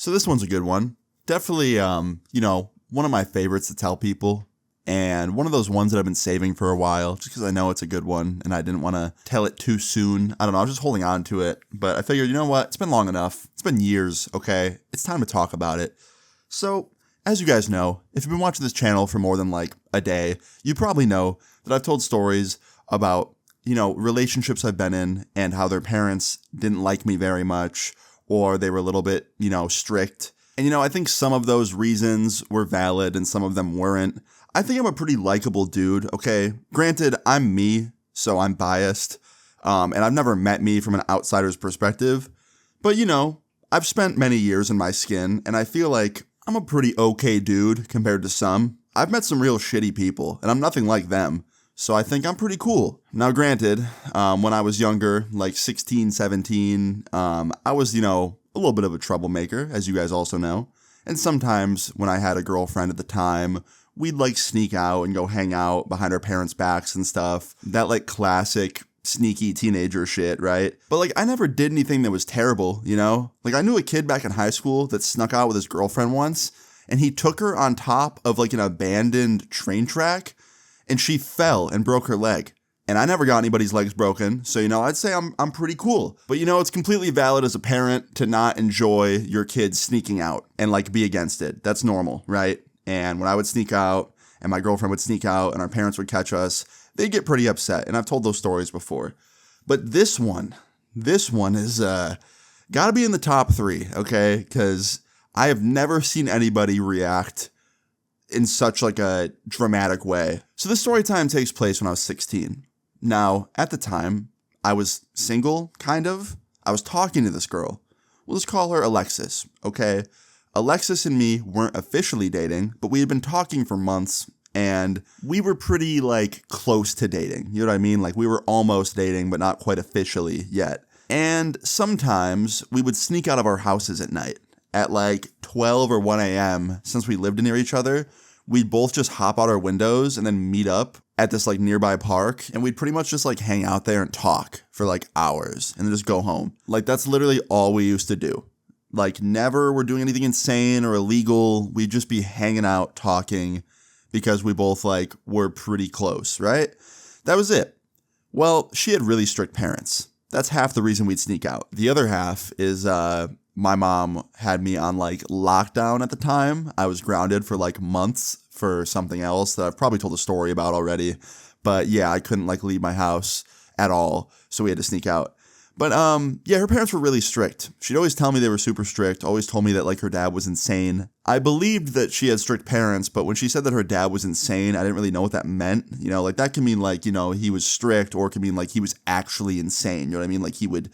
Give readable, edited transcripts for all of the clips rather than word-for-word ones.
So this one's a good one. Definitely, one of my favorites to tell people. And one of those ones that I've been saving for a while, just because I know it's a good one and I didn't want to tell it too soon. I don't know, I was just holding on to it. But I figured, you know what? It's been long enough. It's been years, okay? It's time to talk about it. So, as you guys know, if you've been watching this channel for more than like a day, you probably know that I've told stories about, relationships I've been in and how their parents didn't like me very much, or they were a little bit, strict. And, I think some of those reasons were valid and some of them weren't. I think I'm a pretty likable dude, okay? Granted, I'm me, so I'm biased, and I've never met me from an outsider's perspective. But, I've spent many years in my skin, and I feel like I'm a pretty okay dude compared to some. I've met some real shitty people, and I'm nothing like them, so I think I'm pretty cool. Now, granted, when I was younger, like 16, 17, I was, a little bit of a troublemaker, as you guys also know. And sometimes when I had a girlfriend at the time, we'd like sneak out and go hang out behind our parents' backs and stuff. That like classic sneaky teenager shit, right? But like I never did anything that was terrible, Like I knew a kid back in high school that snuck out with his girlfriend once, and he took her on top of like an abandoned train track, and she fell and broke her leg. And I never got anybody's legs broken, so I'd say I'm pretty cool. But it's completely valid as a parent to not enjoy your kids sneaking out and like be against it. That's normal, right? And when I would sneak out and my girlfriend would sneak out and our parents would catch us, they'd get pretty upset. And I've told those stories before. But this one is got to be in the top 3, okay? Because I have never seen anybody react in such like a dramatic way. So this story time takes place when I was 16. Now, at the time, I was single, kind of. I was talking to this girl. We'll just call her Alexis, okay? Alexis and me weren't officially dating, but we had been talking for months, and we were pretty, like, close to dating. You know what I mean? Like, we were almost dating, but not quite officially yet. And sometimes we would sneak out of our houses at night at, like, 12 or 1 a.m. Since we lived near each other, we'd both just hop out our windows and then meet up at this, like, nearby park, and we'd pretty much just, like, hang out there and talk for, like, hours, and then just go home. Like, that's literally all we used to do. Like, never were doing anything insane or illegal. We'd just be hanging out, talking, because we both, like, were pretty close, right? That was it. Well, she had really strict parents. That's half the reason we'd sneak out. The other half is, my mom had me on, like, lockdown at the time. I was grounded for, like, months for something else that I've probably told a story about already. But, yeah, I couldn't, like, leave my house at all, so we had to sneak out. But, her parents were really strict. She'd always tell me they were super strict, always told me that, like, her dad was insane. I believed that she had strict parents, but when she said that her dad was insane, I didn't really know what that meant. Like, that can mean, like, he was strict, or it can mean, like, he was actually insane. You know what I mean? Like, he would,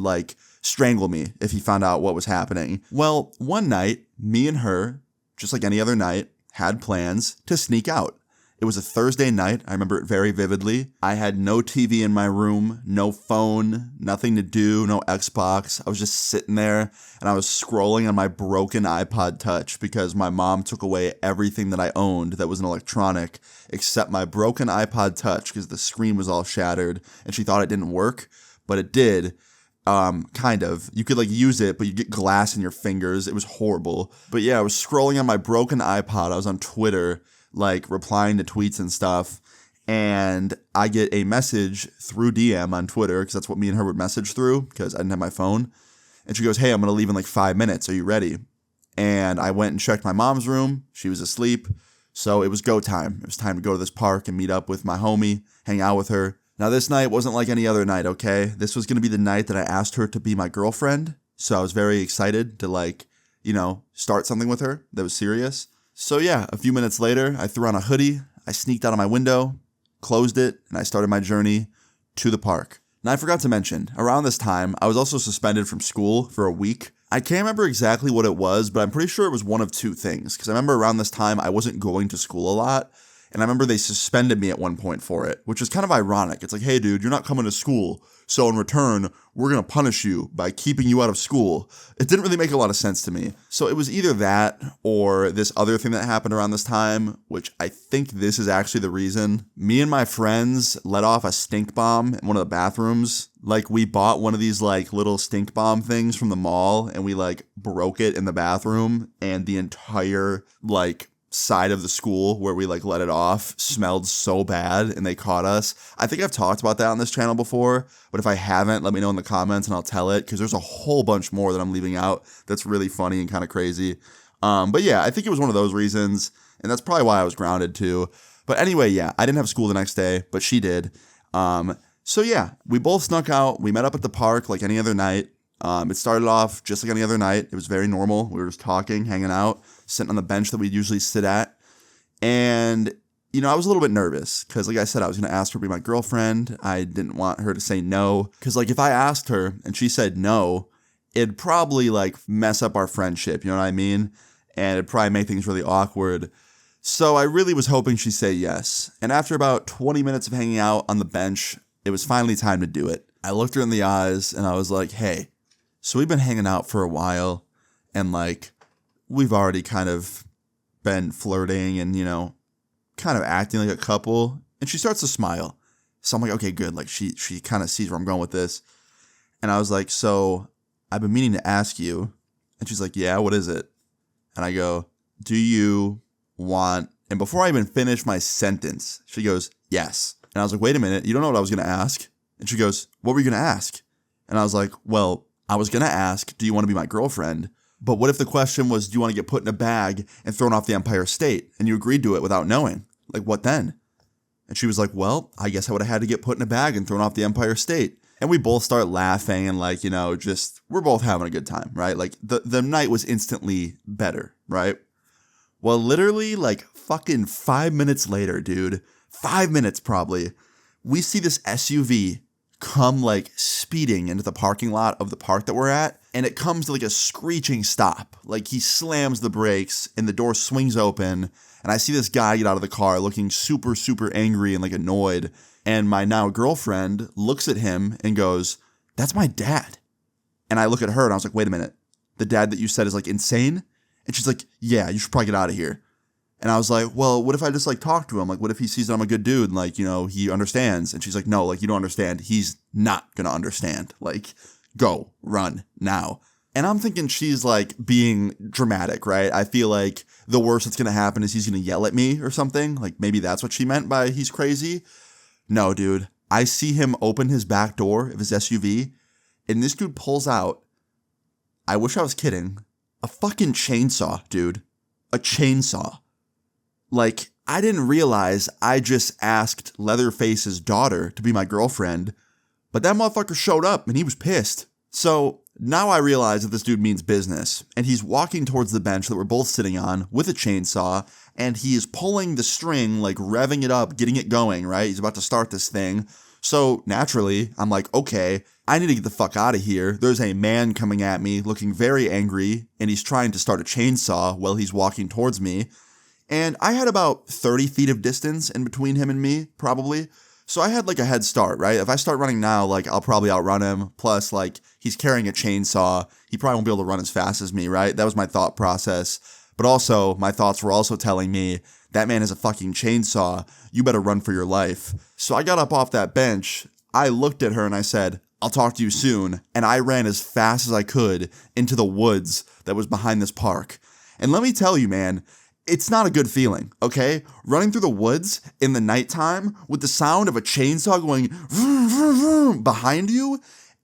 like, strangle me if he found out what was happening. Well, one night, me and her, just like any other night, had plans to sneak out. It was a Thursday night. I remember it very vividly. I had no TV in my room, no phone, nothing to do, no Xbox. I was just sitting there and I was scrolling on my broken iPod Touch because my mom took away everything that I owned that was an electronic except my broken iPod Touch because the screen was all shattered and she thought it didn't work, but it did. Kind of. You could like use it, but you get glass in your fingers. It was horrible. But yeah, I was scrolling on my broken iPod. I was on Twitter, like replying to tweets and stuff, and I get a message through DM on Twitter, because that's what me and her would message through, because I didn't have my phone, and she goes, "Hey, I'm going to leave in like 5 minutes. Are you ready?" And I went and checked my mom's room. She was asleep, so it was go time. It was time to go to this park and meet up with my homie, hang out with her. Now, this night wasn't like any other night, okay? This was going to be the night that I asked her to be my girlfriend, so I was very excited to like, start something with her that was serious. So yeah, a few minutes later, I threw on a hoodie, I sneaked out of my window, closed it, and I started my journey to the park. Now I forgot to mention, around this time, I was also suspended from school for a week. I can't remember exactly what it was, but I'm pretty sure it was one of two things, because I remember around this time I wasn't going to school a lot, And I remember they suspended me at one point for it, which is kind of ironic. It's like, hey, dude, you're not coming to school. So in return, we're going to punish you by keeping you out of school. It didn't really make a lot of sense to me. So it was either that or this other thing that happened around this time, which I think this is actually the reason. Me and my friends let off a stink bomb in one of the bathrooms. Like, we bought one of these like little stink bomb things from the mall and we like broke it in the bathroom, and the entire like side of the school where we like let it off smelled so bad, and they caught us. I think I've talked about that on this channel before, but if I haven't, let me know in the comments and I'll tell it, because there's a whole bunch more that I'm leaving out that's really funny and kind of crazy. But yeah, I think it was one of those reasons, and that's probably why I was grounded too. But anyway, yeah, I didn't have school the next day, but she did. So yeah, we both snuck out. We met up at the park like any other night. It started off just like any other night. It was very normal. We were just talking, hanging out, sitting on the bench that we usually sit at. And, you know, I was a little bit nervous because, like I said, I was going to ask her to be my girlfriend. I didn't want her to say no, because, like, if I asked her and she said no, it'd probably, like, mess up our friendship. You know what I mean? And it'd probably make things really awkward. So I really was hoping she'd say yes. And after about 20 minutes of hanging out on the bench, it was finally time to do it. I looked her in the eyes and I was like, hey, so we've been hanging out for a while, and like we've already kind of been flirting and, you know, kind of acting like a couple. And she starts to smile. So I'm like, okay, good. Like she kind of sees where I'm going with this. And I was like, so I've been meaning to ask you. And she's like, yeah, what is it? And I go, do you want, and before I even finish my sentence, she goes, yes. And I was like, wait a minute, you don't know what I was going to ask? And she goes, what were you going to ask? And I was like, well, I was going to ask, do you want to be my girlfriend? But what if the question was, do you want to get put in a bag and thrown off the Empire State? And you agreed to it without knowing. Like, what then? And she was like, well, I guess I would have had to get put in a bag and thrown off the Empire State. And we both start laughing and, like, you know, just, we're both having a good time, right? Like, the night was instantly better, right? Well, literally, like, fucking 5 minutes later, dude, 5 minutes probably, we see this SUV come like speeding into the parking lot of the park that we're at, and it comes to like a screeching stop. Like, he slams the brakes and the door swings open, and I see this guy get out of the car looking super, super angry and like annoyed. And my now girlfriend looks at him and goes, that's my dad. And I look at her and I was like, wait a minute, the dad that you said is like insane? And she's like, yeah, you should probably get out of here. And I was like, well, what if I just like talk to him? Like, what if he sees that I'm a good dude and like, you know, he understands? And she's like, no, like, you don't understand. He's not going to understand. Like, go, run now. And I'm thinking she's like being dramatic, right? I feel like the worst that's going to happen is he's going to yell at me or something. Like, maybe that's what she meant by he's crazy. No, dude. I see him open his back door of his SUV, and this dude pulls out, I wish I was kidding, a fucking chainsaw, dude. A chainsaw. Like, I didn't realize I just asked Leatherface's daughter to be my girlfriend, but that motherfucker showed up and he was pissed. So now I realize that this dude means business, and he's walking towards the bench that we're both sitting on with a chainsaw, and he is pulling the string, like revving it up, getting it going, right? He's about to start this thing. So naturally, I'm like, okay, I need to get the fuck out of here. There's a man coming at me looking very angry, and he's trying to start a chainsaw while he's walking towards me. And I had about 30 feet of distance in between him and me, probably. So I had like a head start, right? If I start running now, like I'll probably outrun him. Plus, like, he's carrying a chainsaw. He probably won't be able to run as fast as me, right? That was my thought process. But also, my thoughts were also telling me, that man has a fucking chainsaw. You better run for your life. So I got up off that bench. I looked at her and I said, I'll talk to you soon. And I ran as fast as I could into the woods that was behind this park. And let me tell you, man, it's not a good feeling, okay? Running through the woods in the nighttime with the sound of a chainsaw going vroom, vroom, vroom behind you,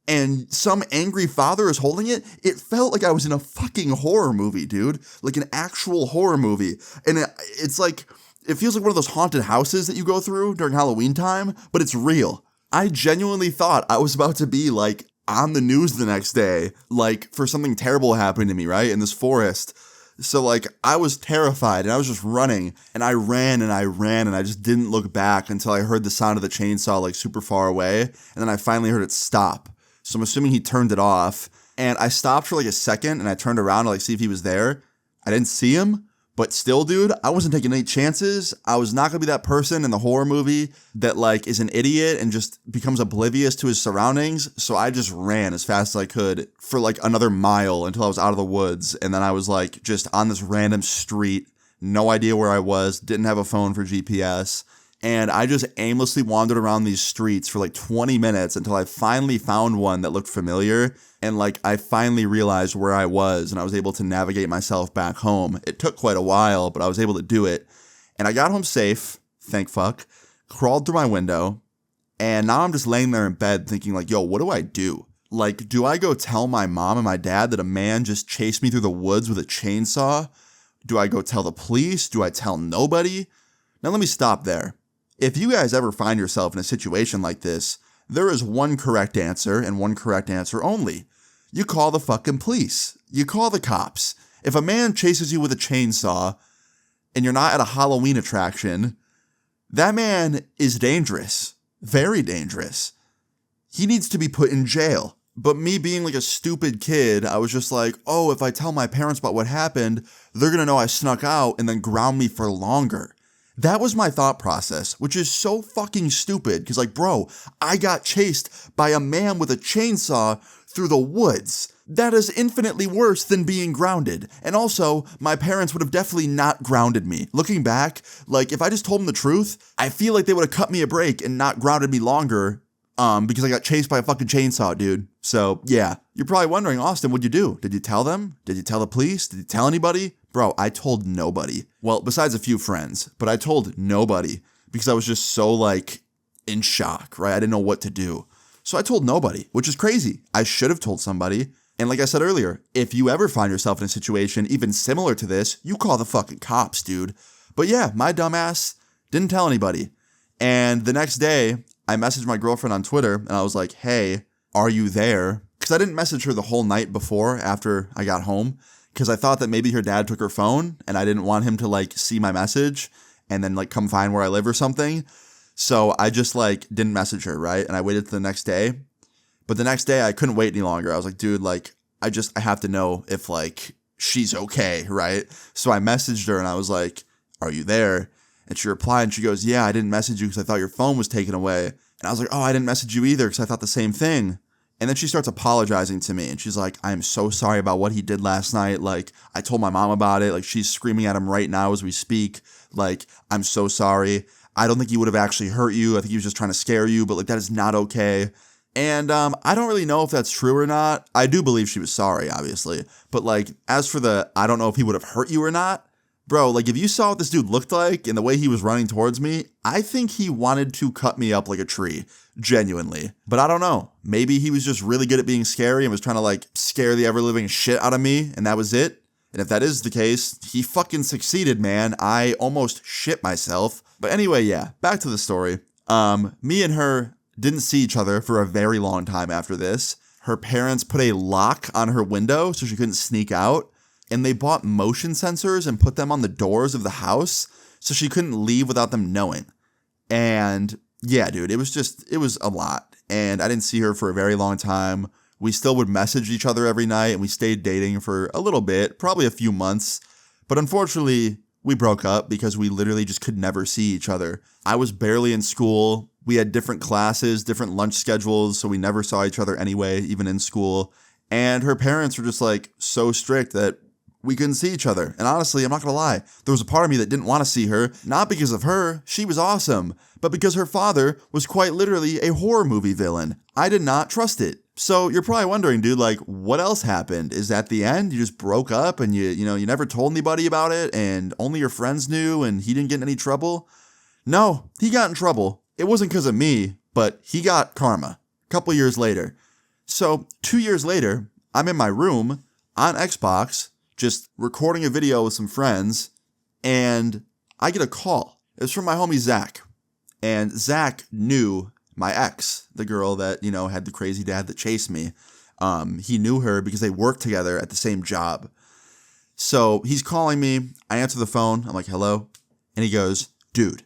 and some angry father is holding it, it felt like I was in a fucking horror movie, dude. Like an actual horror movie. And it's like, it feels like one of those haunted houses that you go through during Halloween time, but it's real. I genuinely thought I was about to be like on the news the next day, like for something terrible happening to me, right? In this forest. So like I was terrified and I was just running, and I ran and I just didn't look back until I heard the sound of the chainsaw like super far away, and then I finally heard it stop. So I'm assuming he turned it off, and I stopped for like a second and I turned around to like see if he was there. I didn't see him, But still, dude, I wasn't taking any chances. I was not going to be that person in the horror movie that like is an idiot and just becomes oblivious to his surroundings. So I just ran as fast as I could for like another mile until I was out of the woods. And then I was like just on this random street, no idea where I was, didn't have a phone for GPS. And I just aimlessly wandered around these streets for like 20 minutes until I finally found one that looked familiar. And like I finally realized where I was and I was able to navigate myself back home. It took quite a while, but I was able to do it. And I got home safe, thank fuck, crawled through my window. And now I'm just laying there in bed thinking like, yo, what do I do? Like, do I go tell my mom and my dad that a man just chased me through the woods with a chainsaw? Do I go tell the police? Do I tell nobody? Now let me stop there. If you guys ever find yourself in a situation like this, there is one correct answer and one correct answer only. You call the fucking police. You call the cops. If a man chases you with a chainsaw and you're not at a Halloween attraction, that man is dangerous. Very dangerous. He needs to be put in jail. But me being like a stupid kid, I was just like, oh, if I tell my parents about what happened, they're going to know I snuck out and then ground me for longer. That was my thought process, which is so fucking stupid because like, bro, I got chased by a man with a chainsaw through the woods. That is infinitely worse than being grounded. And also, my parents would have definitely not grounded me. Looking back, like if I just told them the truth, I feel like they would have cut me a break and not grounded me longer because I got chased by a fucking chainsaw, dude. So yeah, you're probably wondering, Austin, what'd you do? Did you tell them? Did you tell the police? Did you tell anybody? Bro, I told nobody. Well, besides a few friends, but I told nobody because I was just so like in shock, right? I didn't know what to do. So I told nobody, which is crazy. I should have told somebody. And like I said earlier, if you ever find yourself in a situation even similar to this, you call the fucking cops, dude. But yeah, my dumbass didn't tell anybody. And the next day, I messaged my girlfriend on Twitter and I was like, hey, are you there? Because I didn't message her the whole night before after I got home. Because I thought that maybe her dad took her phone and I didn't want him to like see my message and then like come find where I live or something. So I just like didn't message her, right? And I waited till the next day. But the next day I couldn't wait any longer. I was like, dude, like I have to know if like she's okay, right? So I messaged her and I was like, are you there? And she replied and she goes, yeah, I didn't message you because I thought your phone was taken away. And I was like, oh, I didn't message you either because I thought the same thing. And then she starts apologizing to me and she's like, I am so sorry about what he did last night. Like, I told my mom about it. Like, she's screaming at him right now as we speak. Like, I'm so sorry. I don't think he would have actually hurt you. I think he was just trying to scare you, but like, that is not okay. And I don't really know if that's true or not. I do believe she was sorry, obviously. But like, as for the, I don't know if he would have hurt you or not. Bro, like if you saw what this dude looked like and the way he was running towards me, I think he wanted to cut me up like a tree, genuinely. But I don't know. Maybe he was just really good at being scary and was trying to like scare the ever-living shit out of me and that was it. And if that is the case, he fucking succeeded, man. I almost shit myself. But anyway, yeah, back to the story. Me and her didn't see each other for a very long time after this. Her parents put a lock on her window so she couldn't sneak out. And they bought motion sensors and put them on the doors of the house so she couldn't leave without them knowing. And yeah, dude, it was a lot. And I didn't see her for a very long time. We still would message each other every night and we stayed dating for a little bit, probably a few months. But unfortunately, we broke up because we literally just could never see each other. I was barely in school. We had different classes, different lunch schedules, so we never saw each other anyway, even in school. And her parents were just like so strict that we couldn't see each other. And honestly, I'm not gonna lie, there was a part of me that didn't want to see her, not because of her, she was awesome, but because her father was quite literally a horror movie villain. I did not trust it. So you're probably wondering, dude, like what else happened? Is that the end? You just broke up and you never told anybody about it and only your friends knew and he didn't get in any trouble? No, he got in trouble. It wasn't because of me, but he got karma a couple years later. So 2 years later, I'm in my room on Xbox, just recording a video with some friends, and I get a call. It was from my homie Zach. And Zach knew my ex, the girl that, had the crazy dad that chased me. He knew her because they worked together at the same job. So he's calling me. I answer the phone. I'm like, hello? And he goes, dude,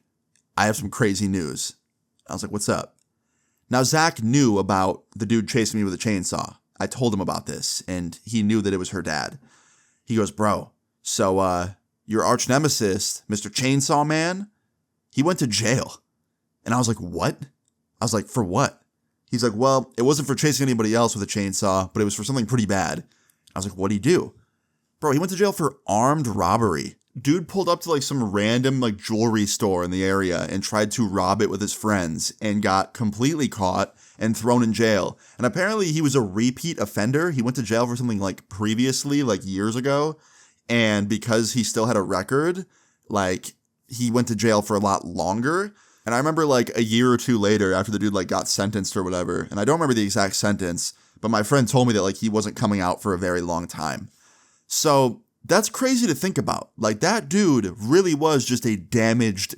I have some crazy news. I was like, what's up? Now, Zach knew about the dude chasing me with a chainsaw. I told him about this, and he knew that it was her dad. He goes, bro, so your arch nemesis, Mr. Chainsaw Man, he went to jail. And I was like, what? I was like, for what? He's like, well, it wasn't for chasing anybody else with a chainsaw, but it was for something pretty bad. I was like, what'd he do? Bro, he went to jail for armed robbery. Dude pulled up to like some random like jewelry store in the area and tried to rob it with his friends and got completely caught and thrown in jail. And apparently he was a repeat offender. He went to jail for something like previously, like years ago. And because he still had a record, like he went to jail for a lot longer. And I remember like a year or two later after the dude like got sentenced or whatever, and I don't remember the exact sentence, but my friend told me that like he wasn't coming out for a very long time. So that's crazy to think about. Like that dude really was just a damaged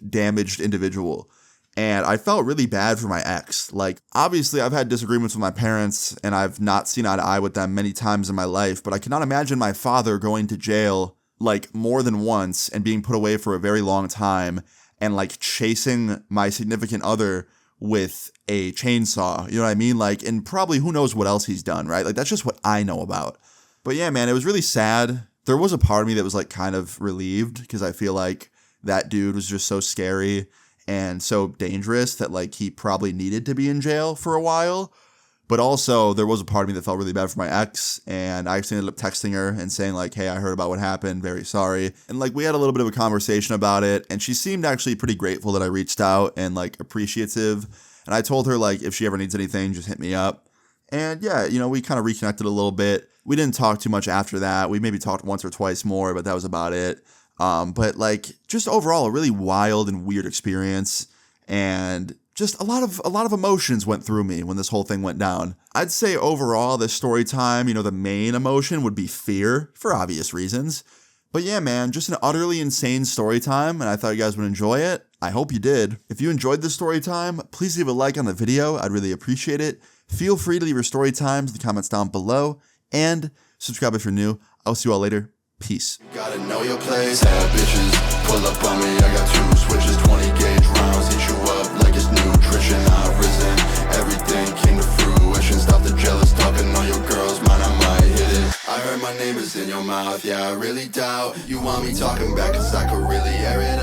individual. And I felt really bad for my ex. Like obviously I've had disagreements with my parents and I've not seen eye to eye with them many times in my life, but I cannot imagine my father going to jail like more than once and being put away for a very long time and like chasing my significant other with a chainsaw, you know what I mean? Like, and probably who knows what else he's done, right? Like, that's just what I know about. But yeah, man, it was really sad. There was a part of me that was like kind of relieved because I feel like that dude was just so scary and so dangerous that like he probably needed to be in jail for a while. But also there was a part of me that felt really bad for my ex, and I actually ended up texting her and saying like, hey, I heard about what happened, very sorry. And like we had a little bit of a conversation about it, and she seemed actually pretty grateful that I reached out and like appreciative. And I told her like if she ever needs anything, just hit me up. And yeah, you know, we kind of reconnected a little bit. We didn't talk too much after that. We maybe talked once or twice more, but that was about it. But like just overall a really wild and weird experience, and just a lot of emotions went through me when this whole thing went down. I'd say overall this story time, you know, the main emotion would be fear for obvious reasons. But yeah, man, just an utterly insane story time, and I thought you guys would enjoy it. I hope you did. If you enjoyed this story time, please leave a like on the video. I'd really appreciate it. Feel free to leave your story times in the comments down below, and subscribe if you're new. I'll see you all later. Peace. Gotta know your place. Have bitches pull up on me. I got 2 switches, 20 gauge rounds. Hit you up like it's nutrition. I've risen. Everything came to fruition. Stop the jealous talking on your girls. Mine, I might hit it. I heard my name is in your mouth. Yeah, I really doubt you want me talking back, cause I could really air it out.